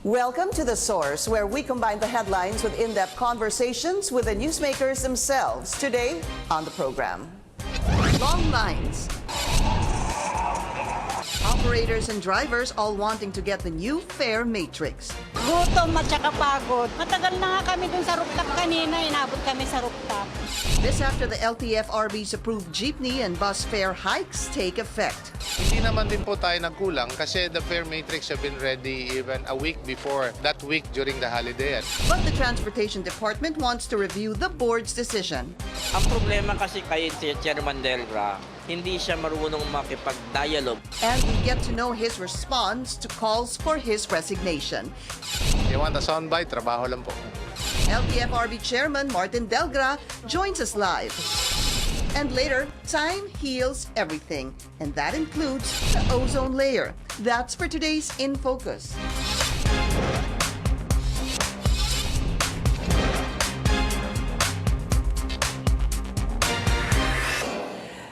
Welcome to The Source, where we combine the headlines with in-depth conversations with the newsmakers themselves. Today on the program, long lines. Operators and drivers all wanting to get the new fare matrix. Gutom at saka pagod. Matagal na nga kami dun sa rooftop kanina, inabot kami sa rooftop. This after the LTFRB's approved jeepney and bus fare hikes take effect. Hindi naman din po tayo nagkulang kasi the fare matrix have been ready even a week before that week during the holiday. But the Transportation Department wants to review the board's decision. Ang problema kasi kay Chairman Delgra, hindi siya marunong makipag-dialogue. And we get to know his response to calls for his resignation. You want a soundbite? Trabaho lang po. LTFRB Chairman Martin Delgra joins us live. And later, time heals everything. And that includes the ozone layer. That's for today's In Focus.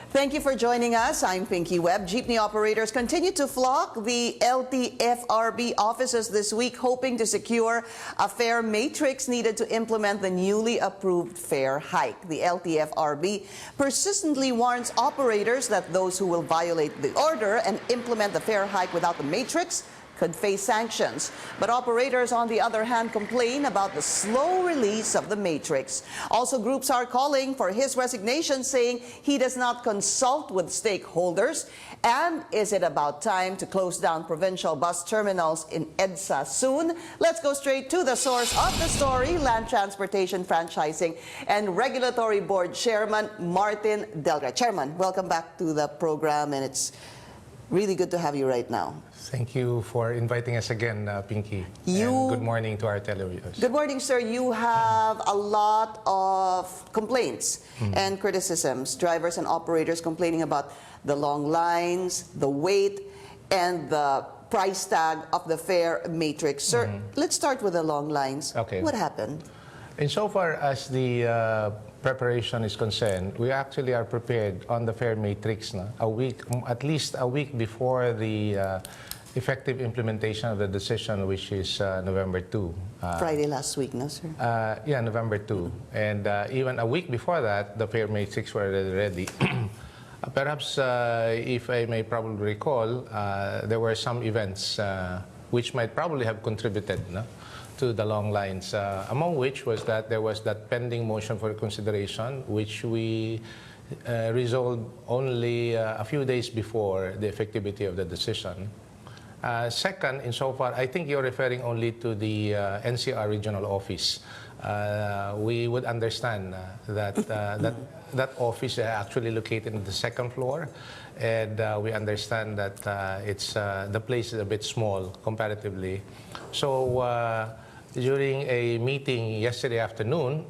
Thank you for joining us. I'm Pinky Webb. Jeepney operators continue to flock the LTFRB offices this week, hoping to secure a fare matrix needed to implement the newly approved fare hike. The LTFRB persistently warns operators that those who will violate the order and implement the fare hike without the matrix could face sanctions. But operators, on the other hand, complain about the slow release of the matrix. Also, groups are calling for his resignation, saying he does not consult with stakeholders. And is it about time to close down provincial bus terminals in EDSA soon? Let's go straight to the source of the story, Land Transportation Franchising and Regulatory Board Chairman Martin Delgra. Chairman, welcome back to the program, and it's really good to have you right now. Thank you for inviting us again, Pinky. And good morning to our televiewers. Good morning, sir. You have a lot of complaints and criticisms. Drivers and operators complaining about the long lines, the wait, and the price tag of the fare matrix. Sir, let's start with the long lines. Okay. What happened? Insofar as the preparation is concerned, we actually are prepared on the fare matrix at least a week before the effective implementation of the decision, which is November 2. Friday last week, no, sir? Yeah, November 2. And even a week before that, the fare matrix were already ready. Perhaps, if I may probably recall, there were some events which might probably have contributed to the long lines, among which was that there was that pending motion for consideration, which we resolved only a few days before the effectivity of the decision. Second, insofar, I think you're referring only to the NCR regional office. We would understand that that office is actually located on the second floor, and we understand that the place is a bit small comparatively. So during a meeting yesterday afternoon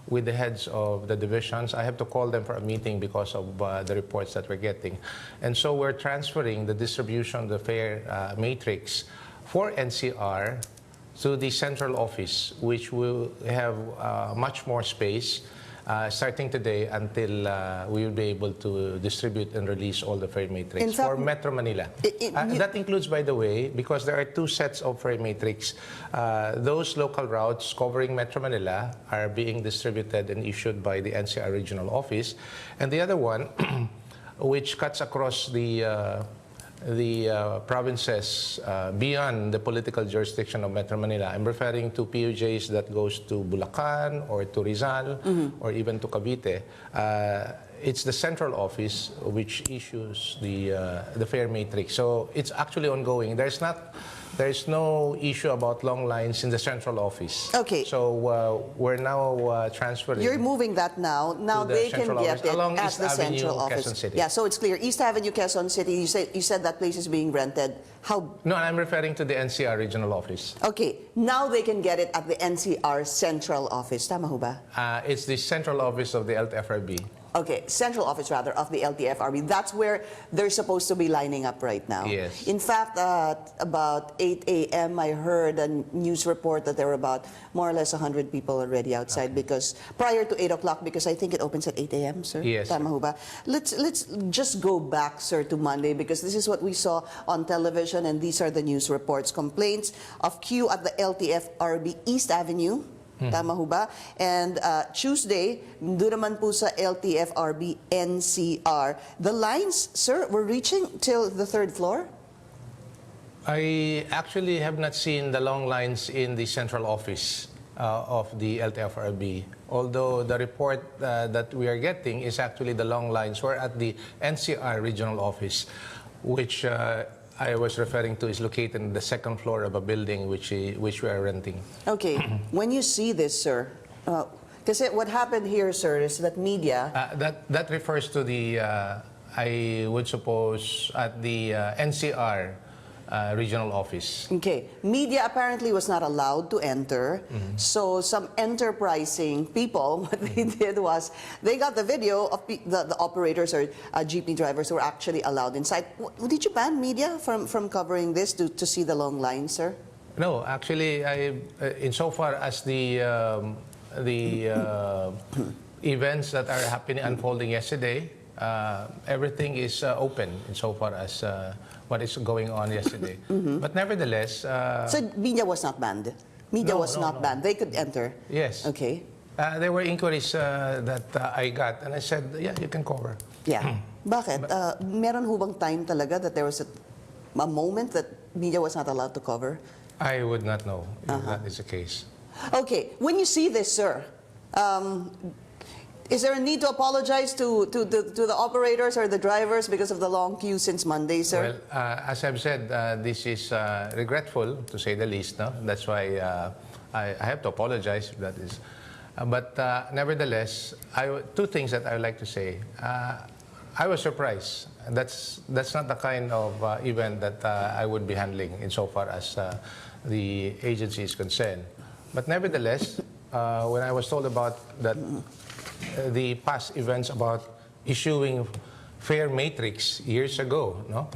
with the heads of the divisions, I have to call them for a meeting because of the reports that we're getting. And so we're transferring the distribution of the fare matrix for NCR to the central office, which will have much more space starting today until we will be able to distribute and release all the fare matrix for Metro Manila. That includes, by the way, because there are two sets of fare matrix. Those local routes covering Metro Manila are being distributed and issued by the NCR regional office. And the other one, which cuts across the provinces beyond the political jurisdiction of Metro Manila. I'm referring to PUJs that goes to Bulacan or to Rizal or even to Cavite. It's the central office which issues the fare matrix. So it's actually ongoing. There's no issue about long lines in the central office. Okay. So we're now transferring. You're moving that now. Now they can get it along at East the Avenue, central Quezon office. City. Yeah, so it's clear. East Avenue, Quezon City. You said that place is being rented. How? No, I'm referring to the NCR regional office. Okay, now they can get it at the NCR central office. Tama ho ba? It's the central office of the LTFRB. Okay, central office rather of the LTFRB. That's where they're supposed to be lining up right now. Yes. In fact, about 8 a.m. I heard a news report that there were about more or less 100 people already outside because prior to 8 o'clock, because I think it opens at 8 a.m., sir. Yes. Tama ho ba? Let's just go back, sir, to Monday because this is what we saw on television and these are the news reports. Complaints of queue at the LTFRB East Avenue. Tama ho ba? And Tuesday, doon naman po sa LTFRB NCR. The lines, sir, were reaching till the third floor? I actually have not seen the long lines in the central office of the LTFRB. Although the report that we are getting is actually the long lines were at the NCR regional office, which I was referring to is located in the second floor of a building which we are renting. Okay. When you see this, sir, kasi what happened here, sir, is that media... That refers to the, I would suppose, at the NCR regional office. Okay. Media apparently was not allowed to enter. So some enterprising people, what they did was they got the video of the operators or jeepney drivers who were actually allowed inside. Did you ban media from covering this to see the long line, sir? No, actually, insofar as the events that are happening, unfolding yesterday, everything is open insofar as what is going on yesterday. But nevertheless... So media was not banned? Media was not banned? They could enter? Yes. Okay. There were inquiries that I got and I said, yeah, you can cover. Yeah. Bakit? Meron ho bang time talaga that there was a moment that media was not allowed to cover? I would not know if that is the case. Okay. When you see this, sir, is there a need to apologize to the operators or the drivers because of the long queue since Monday, sir? Well, as I've said, this is regretful, to say the least. No? That's why I have to apologize. That is, but nevertheless, two things that I would like to say. I was surprised. That's not the kind of event that I would be handling insofar as the agency is concerned. But nevertheless, when I was told about that. The past events about issuing fare matrix years ago, no,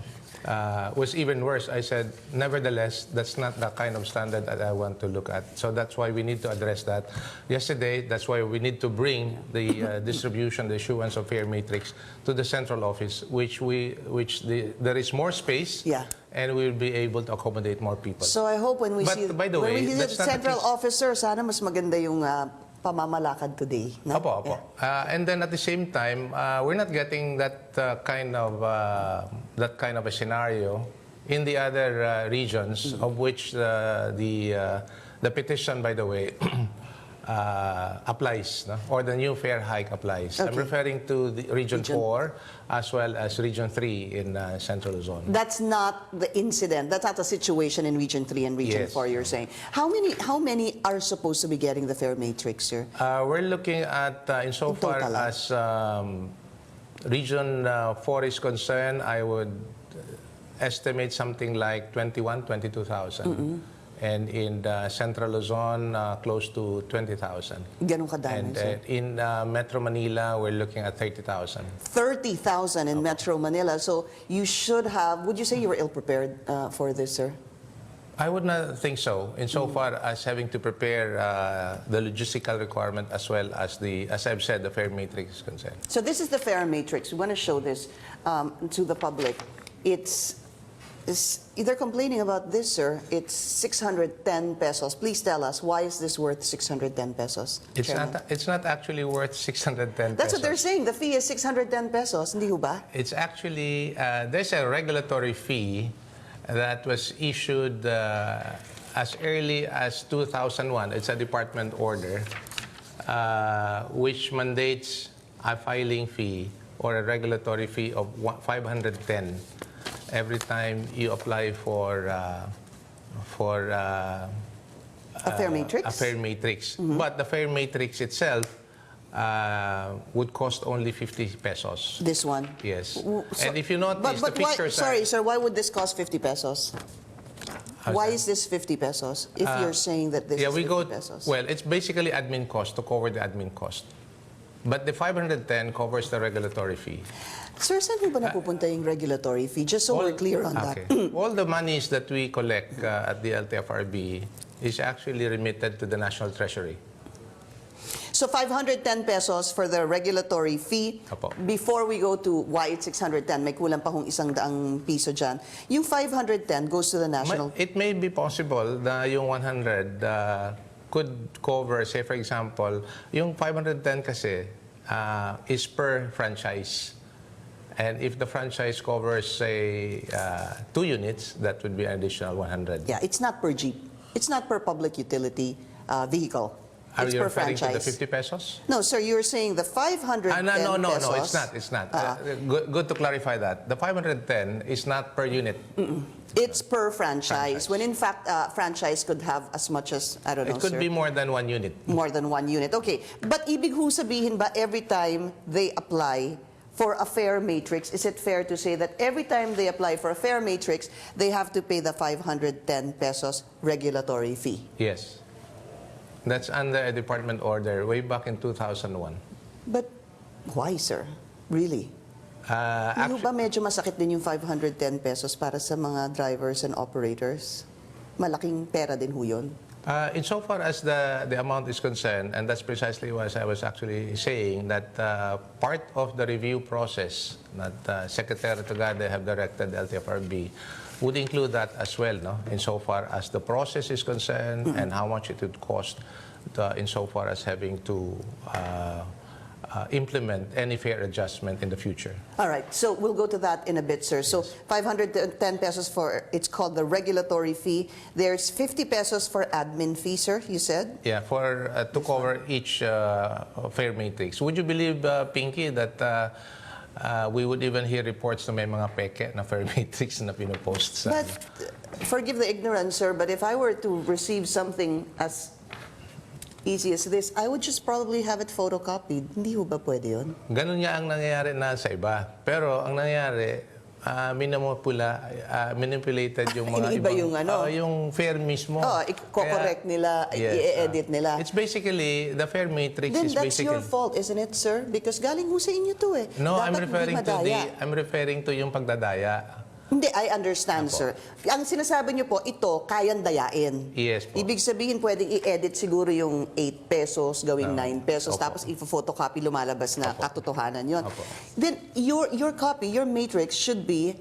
was even worse. I said, nevertheless, that's not the kind of standard that I want to look at. So that's why we need to address that. Yesterday, that's why we need to bring the distribution, the issuance of fare matrix to the central office, there is more space. Yeah. And we'll be able to accommodate more people. So I hope when we see the central officer, sana mas maganda yung pamamalakad today. No? Opo. Yeah. And then at the same time, we're not getting that kind of a scenario in the other regions, of which the petition, by the way, applies, no? Or the new fare hike applies. Okay. I'm referring to the Region 4 as well as Region 3 in Central Luzon. That's not the incident. That's not the situation in Region 3 and Region 4, you're saying. How many are supposed to be getting the fare matrix, sir? We're looking at, insofar as Region 4 is concerned, I would estimate something like 22,000. And in Central Luzon, close to 20,000. Ganun kadami, and sir. In Metro Manila, we're looking at 30,000. 30,000 in Metro Manila. So you should have, would you say you were ill-prepared for this, sir? I would not think so, insofar as having to prepare the logistical requirement as well as as I've said, the fare matrix is concerned. So this is the fare matrix. We want to show this to the public. They're complaining about this, sir. It's 610 pesos. Please tell us, why is this worth 610 pesos? It's not actually worth 610 pesos. That's what they're saying. The fee is 610 pesos. Hindi ho ba? It's actually, there's a regulatory fee that was issued as early as 2001. It's a department order which mandates a filing fee or a regulatory fee of 510 every time you apply for a fare matrix? A fare matrix. But the fare matrix itself would cost only 50 pesos. This one? Yes. And if you notice, the pictures sorry, sir, why would this cost 50 pesos? Why is this 50 pesos if you're saying that this is 50 pesos? Well, it's basically admin cost, to cover the admin cost. But the 510 covers the regulatory fee. Sir, saan po ba napupunta yung regulatory fee? Just so we're clear on that. Okay. All the monies that we collect at the LTFRB is actually remitted to the National Treasury. So 510 pesos for the regulatory fee. Apo. Before we go to why it's 610, may kulang pa kung 100 piso dyan. Yung 510 goes to the national. It may be possible na yung 100 could cover, say for example, yung 510 kasi is per franchise. And if the franchise covers, say, 2 units, that would be an additional 100. Yeah, it's not per jeep. It's not per public utility vehicle. Are It's you per referring franchise. to the 50 pesos? No, sir, you're saying the 510 No, pesos. it's not. Good to clarify that. The 510 is not per unit. It's per franchise. Franchise. When in fact, franchise could have as much as, I don't know, It could sir. be more than 1 unit. More than 1 unit. Okay. But ibig ho sabihin ba every time they apply for a fare matrix, is it fair to say that every time they apply for a fare matrix, they have to pay the 510 pesos regulatory fee? Yes. That's under a department order way back in 2001. But why, sir? Really? Hindi ho ba medyo masakit din yung 510 pesos para sa mga drivers and operators? Malaking pera din ho yun. Insofar as the amount is concerned, and that's precisely what I was actually saying, that part of the review process that Secretary Tugade have directed LTFRB would include that as well, no? Insofar as the process is concerned and how much it would cost insofar as having to implement any fare adjustment in the future. All right, so we'll go to that in a bit, sir. So 510 pesos for, it's called the regulatory fee. There's 50 pesos for admin fee, sir, you said? Yeah, for to cover each fare matrix. Would you believe, Pinky, that we would even hear reports na may mga peke na fare matrix na pinopost sa... But, forgive the ignorance, sir, but if I were to receive something as easy as this, I would just probably have it photocopied. Hindi ho ba pwede yun? Ganun nga ang nangyayari na sa iba. Pero ang nangyayari, manipulated yung mga Iniiba yung ano? yung fare mismo. Oh, i-correct nila, i-edit nila. It's basically, the fare matrix Then is that's basically... your fault, isn't it, sir? Because galing ho sa inyo to eh. No, Dapat hindi madaya. I'm referring to yung pagdadaya. Hindi, I understand, sir. Ang sinasabi niyo po, ito, kayang dayain. Yes po. Ibig sabihin, pwedeng i-edit siguro yung 8 pesos, gawing 9 pesos, Opo. tapos i-photocopy, lumalabas na katotohanan yon. Opo. Then, your copy, your matrix should be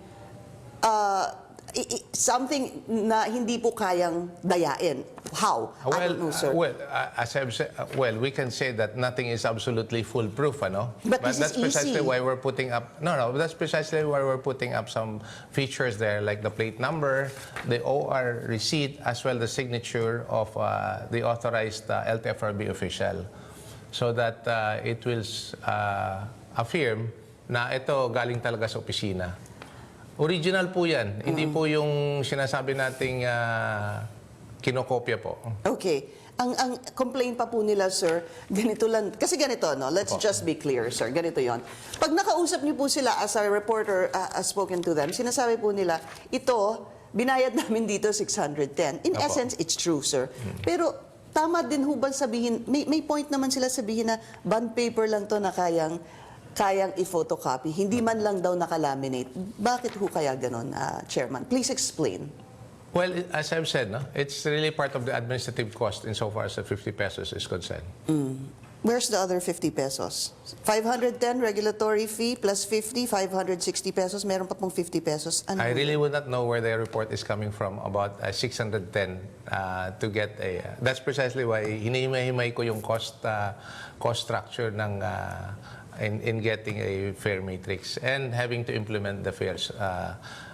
something na hindi po kayang dayain. How? I don't know, sir. As I've said, we can say that nothing is absolutely foolproof, ano? But this that's is precisely easy. why we're putting up. No, that's precisely why we're putting up some features there, like the plate number, the OR receipt, as well the signature of the authorized LTFRB official, so that it will affirm na ito galing talaga sa opisina. Original po yan. Hindi po yung sinasabi nating kinokopya po. Okay. Ang complaint pa po nila, sir, ganito lang. Kasi ganito, no? Let's just be clear, sir. Ganito yon. Pag nakausap niyo po sila, as a reporter has spoken to them, sinasabi po nila, ito, binayad namin dito 610. In essence, it's true, sir. Pero tama din ho ba sabihin, may point naman sila sabihin na bond paper lang to na kayang i-photocopy, hindi man lang daw nakalaminate. Bakit ho kaya ganon, Chairman? Please explain. Well, as I've said, no, it's really part of the administrative cost insofar as the 50 pesos is concerned. Where's the other 50 pesos? 510 regulatory fee plus 50, 560 pesos. Meron pa pong 50 pesos. Ano I really would not know where the report is coming from about 610 to get a... that's precisely why hinihimay ko yung cost structure ng... in getting a fare matrix and having to implement the fares,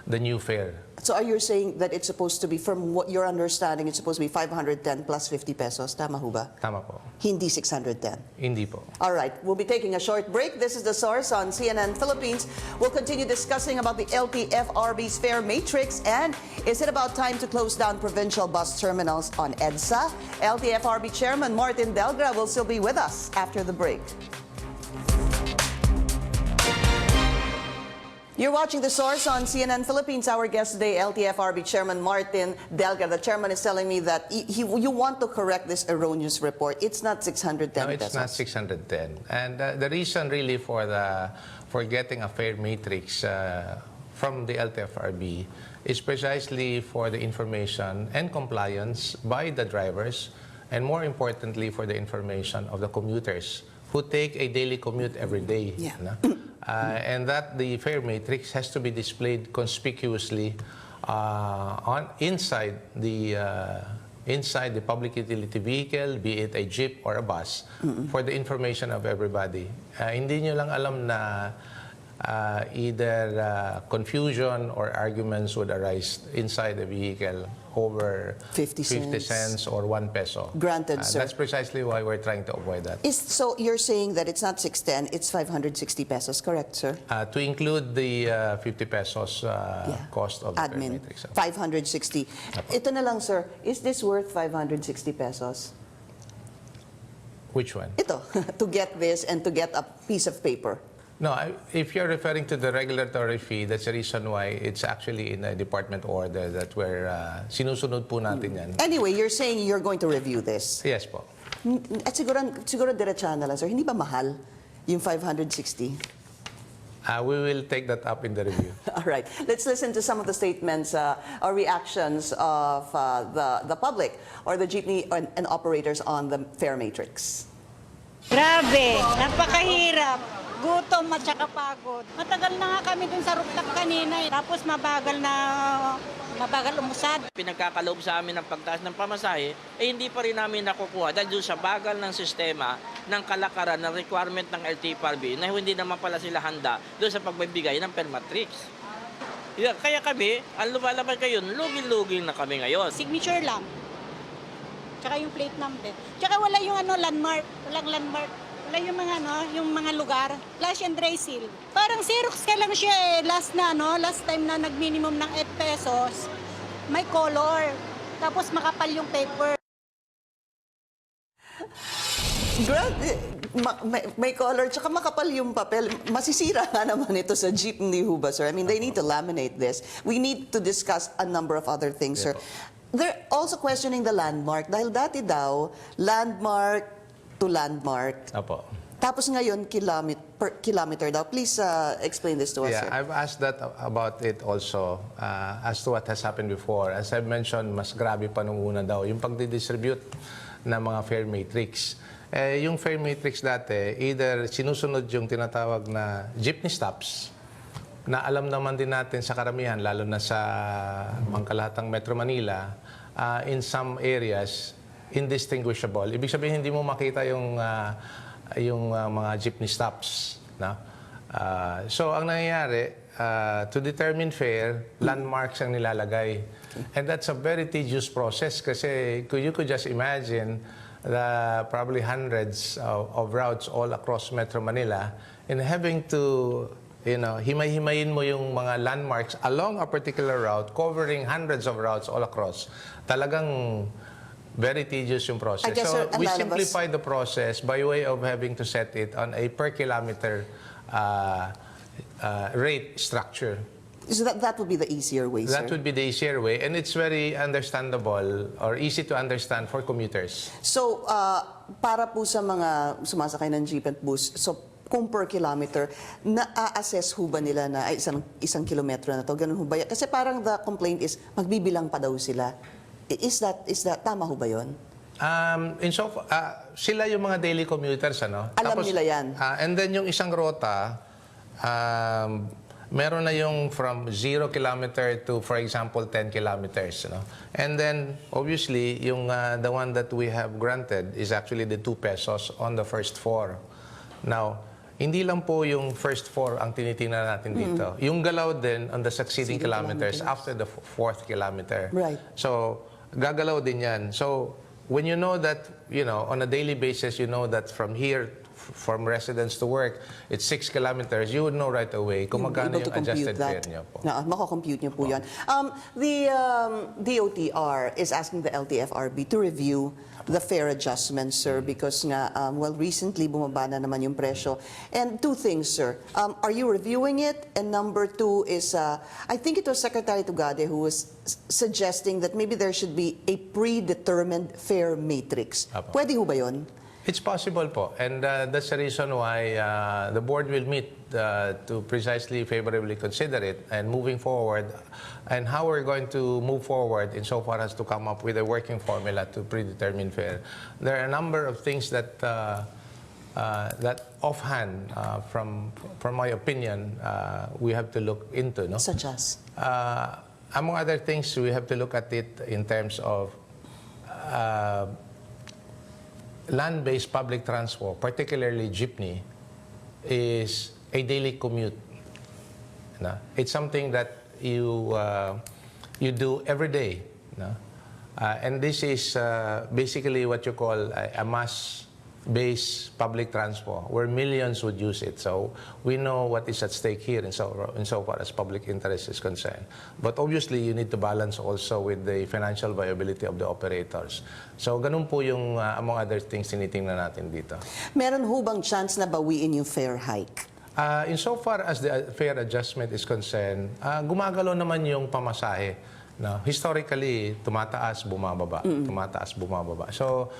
the new fare. So are you saying that it's supposed to be, from what your understanding, it's supposed to be 510 plus 50 pesos? Tama ho ba? Tama po. Hindi 610. Hindi po. All right, we'll be taking a short break. This is The Source on CNN Philippines. We'll continue discussing about the LTFRB's fare matrix, and is it about time to close down provincial bus terminals on EDSA? LTFRB Chairman Martin Delgra will still be with us after the break. You're watching The Source on CNN Philippines. Our guest today, LTFRB Chairman Martin Delgra. The chairman is telling me that you want to correct this erroneous report. It's not 610 No, it's pesos. not 610. And the reason really for getting a fair matrix from the LTFRB is precisely for the information and compliance by the drivers, and more importantly for the information of the commuters who take a daily commute every day. Yeah. No? And that the fare matrix has to be displayed conspicuously inside the public utility vehicle, be it a jeep or a bus, for the information of everybody. Hindi nyo lang alam na either confusion or arguments would arise inside the vehicle over 50 cents or 1 peso. Granted, sir. That's precisely why we're trying to avoid that. So you're saying that it's not 610, it's 560 pesos, correct, sir? To include the 50 pesos cost of the fare Admin, matrix. 560. Ito na lang, sir. Is this worth 560 pesos? Which one? Ito, to get this and to get a piece of paper. No, if you're referring to the regulatory fee, that's the reason why it's actually in a department order that we're sinusunod po natin yan. Anyway, you're saying you're going to review this. Yes po. At siguro diretsahan na lang, sir. Hindi ba mahal yung 560? We will take that up in the review. All right. Let's listen to some of the statements or reactions of the public or the jeepney and operators on the fare matrix. Grabe, napakahirap. Gutom at saka pagod. Matagal na nga kami dun sa rooftop kanina eh. Tapos mabagal umusad. Pinagkakaloob sa amin ng pagtaas ng pamasahe, hindi pa rin namin nakukuha dahil doon sa bagal ng sistema ng kalakaran ng requirement ng LTFRB na hindi naman pala sila handa doon sa pagbibigay ng per matrix. Kaya kami, ang lumalaban kayo, luging-luging na kami ngayon. Signature lang. Tsaka yung plate number. Tsaka wala yung landmark. Walang landmark. Wala yung mga lugar. Flash and dry seal. Parang Xerox ka lang siya eh. Last time na nag-minimum ng 8 pesos, may color. Tapos makapal yung paper. May color, tsaka makapal yung papel. Masisira nga naman ito sa jeepney ho ba, sir? I mean, they need to laminate this. We need to discuss a number of other things, sir. They're also questioning the landmark. Dahil dati daw, landmark to landmark. Apo. Tapos ngayon, per kilometer daw. Please explain this to us, sir. Yeah, I've asked that about it also as to what has happened before. As I've mentioned, mas grabe pa nung una daw yung pagdidistribute ng mga fare matrix. Yung fare matrix dati, either sinusunod yung tinatawag na jeepney stops, na alam naman din natin sa karamihan, lalo na sa pangkalahatang Metro Manila, in some areas, indistinguishable. Ibig sabihin, hindi mo makita yung mga jeepney stops. No? So, ang nangyayari, to determine fare, landmarks ang nilalagay. And that's a very tedious process kasi you could just imagine probably hundreds of routes all across Metro Manila and having to himay-himayin mo yung mga landmarks along a particular route, covering hundreds of routes all across. Talagang very tedious yung process. I guess, so sir, we simplify the process by way of having to set it on a per kilometer rate structure. So that would be the easier way, sir? That would be the easier way, and it's very understandable or easy to understand for commuters. So, para po sa mga sumasakay ng jeep and bus, so kung per kilometer, na-assess ho ba nila na isang kilometro na to? Ganun ho ba yan? Kasi parang the complaint is, magbibilang pa daw sila. Is that tama ho ba yun? Sila yung mga daily commuters, ano? Alam nila yan. And then yung isang rota, meron na yung from 0 kilometer to, for example, 10 kilometers. No? And then, obviously, yung the one that we have granted is actually the 2 pesos on the first 4. Now, hindi lang po yung first 4 ang tinitingnan natin dito. Yung galaw din on the succeeding kilometers after the 4th kilometer. Right. So, gagalaw din yan. So, when you know that, on a daily basis, you know that from here from residence to work, it's 6 kilometers, you would know right away kung magkano able to yung adjusted compute fare that. niyo po. Mako-compute niyo po yan. The DOTR is asking the LTFRB to review the fare adjustments, sir, because nga, well, recently bumaba na naman yung presyo. And two things, sir. Are you reviewing it? And number two is, I think it was Secretary Tugade who was suggesting that maybe there should be a predetermined fare matrix. Apo. Pwede ho ba yun? It's possible po, and that's the reason why the board will meet to precisely favorably consider it and moving forward, and how we're going to move forward insofar as to come up with a working formula to predetermine fare. There are a number of things that that offhand, from my opinion, we have to look into. No? Such as? Among other things, we have to look at it in terms of land-based public transport, particularly jeepney, is a daily commute. No? It's something that you do every day. No? And this is basically what you call a mass-based public transport, where millions would use it. So we know what is at stake here insofar as public interest is concerned. But obviously, you need to balance also with the financial viability of the operators. So ganun po yung among other things tinitingnan natin dito. Meron ho bang chance na bawiin yung fare hike? Insofar as the fare adjustment is concerned, gumagalaw naman yung pamasahe. No? Historically, tumataas, bumababa. Tumataas, bumababa. So,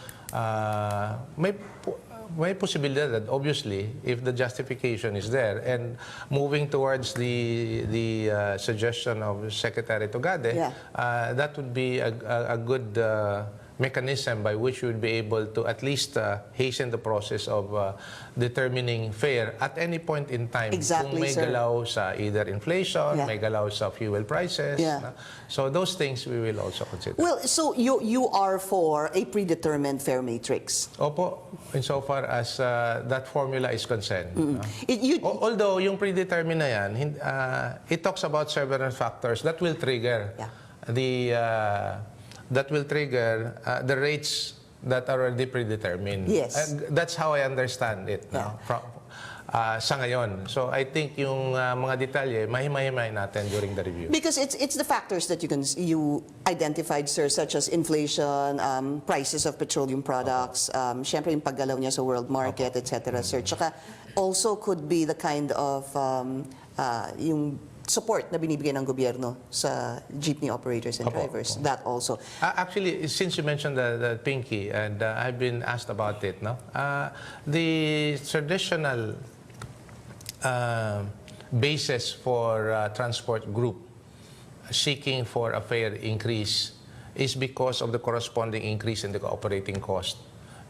may possibilidad that obviously, if the justification is there, and moving towards the suggestion of Secretary Tugade, that would be a good mechanism by which we would be able to at least hasten the process of determining fare at any point in time. Exactly, kung may sir. galaw sa either inflation, may galaw sa fuel prices. Yeah. So those things we will also consider. Well, so you are for a predetermined fare matrix? Opo, insofar as that formula is concerned. You, Although yung predetermined na yan, it talks about several factors that will trigger the rates that are already predetermined. Yes. That's how I understand it. No? Sa ngayon. So I think yung mga detalye, mahimay natin during the review. because it's the factors that you identified, sir, such as inflation, prices of petroleum products, syempre yung paggalaw niya sa world market, etc., sir. Tsaka also could be the kind of yung support na binibigay ng gobyerno sa jeepney operators and drivers. That also. Actually, since you mentioned the Pinky, and I've been asked about it, no? The traditional basis for transport group seeking for a fare increase is because of the corresponding increase in the operating cost.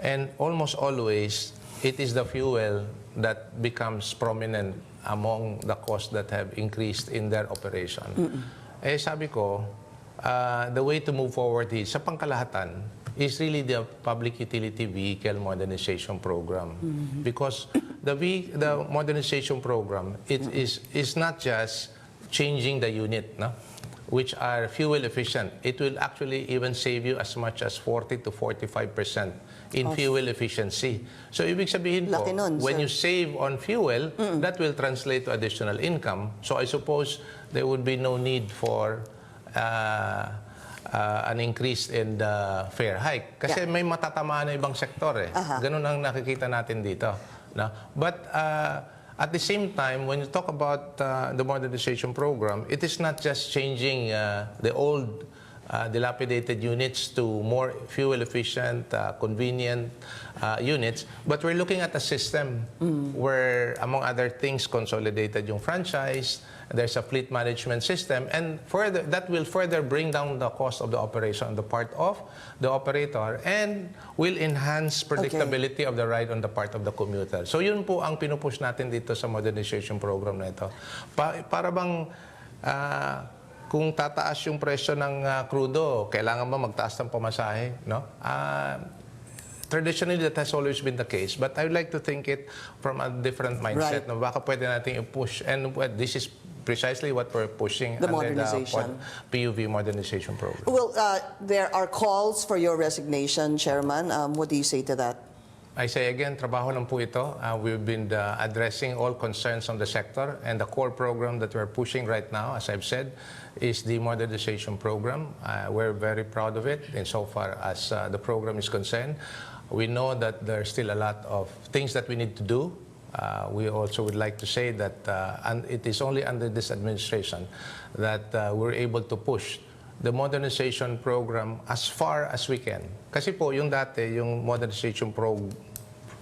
And almost always, it is the fuel that becomes prominent among the costs that have increased in their operation. Eh sabi ko, the way to move forward is, sa pangkalahatan, is really the Public Utility Vehicle Modernization Program. Because the modernization program, it is not just changing the unit, no? Which are fuel efficient. It will actually even save you as much as 40 to 45% in fuel efficiency. So ibig sabihin po, Laki nun, when sir. you save on fuel, that will translate to additional income. So I suppose there would be no need for an increase in the fare hike. Kasi may matatamaan na ibang sektor eh. Ganun ang nakikita natin dito. No? But at the same time, when you talk about the modernization program, it is not just changing the old dilapidated units to more fuel efficient, convenient units, but we're looking at a system where, among other things, consolidated yung franchise, there's a fleet management system, and further that will further bring down the cost of the operation on the part of the operator and will enhance predictability of the ride on the part of the commuter. So yun po ang pinupush natin dito sa modernization program na ito. Para bang kung tataas yung presyo ng crudo, kailangan ba magtaas ng pamasahe? No? Traditionally, that has always been the case. But I would like to think it from a different mindset. Right. No? Baka pwede natin i-push. And this is precisely what we're pushing The under modernization. the PUV modernization program. Well, there are calls for your resignation, Chairman. What do you say to that? I say again, trabaho lang po ito. We've been addressing all concerns on the sector, and the core program that we're pushing right now, as I've said, is the modernization program. We're very proud of it insofar as the program is concerned. We know that there's still a lot of things that we need to do. We also would like to say that and it is only under this administration that we're able to push the modernization program as far as we can. Kasi po, yung dati, yung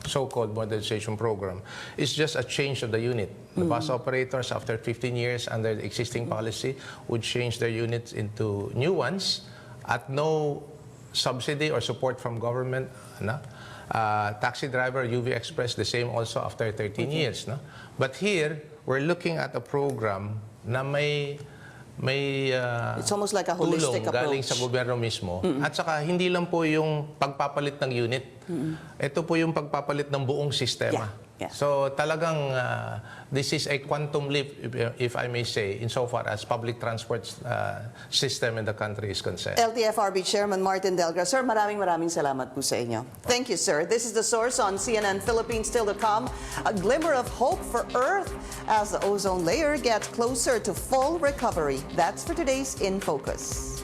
so-called modernization program, is just a change of the unit. The bus operators, after 15 years under the existing policy, would change their units into new ones at no subsidy or support from government. No? Taxi driver, UV Express, the same also after 13 years. No? But here, we're looking at a program na may It's almost like a holistic tulong galing approach. sa gobyerno mismo. At saka hindi lang po yung pagpapalit ng unit. Ito po yung pagpapalit ng buong sistema. Yeah. So talagang this is a quantum leap, if I may say, insofar as public transport system in the country is concerned. LTFRB Chairman Martin Delgra. Sir, maraming salamat po sa inyo. Thank you, sir. This is The Source on CNN Philippines. Still to come, a glimmer of hope for Earth as the ozone layer gets closer to full recovery. That's for today's In Focus.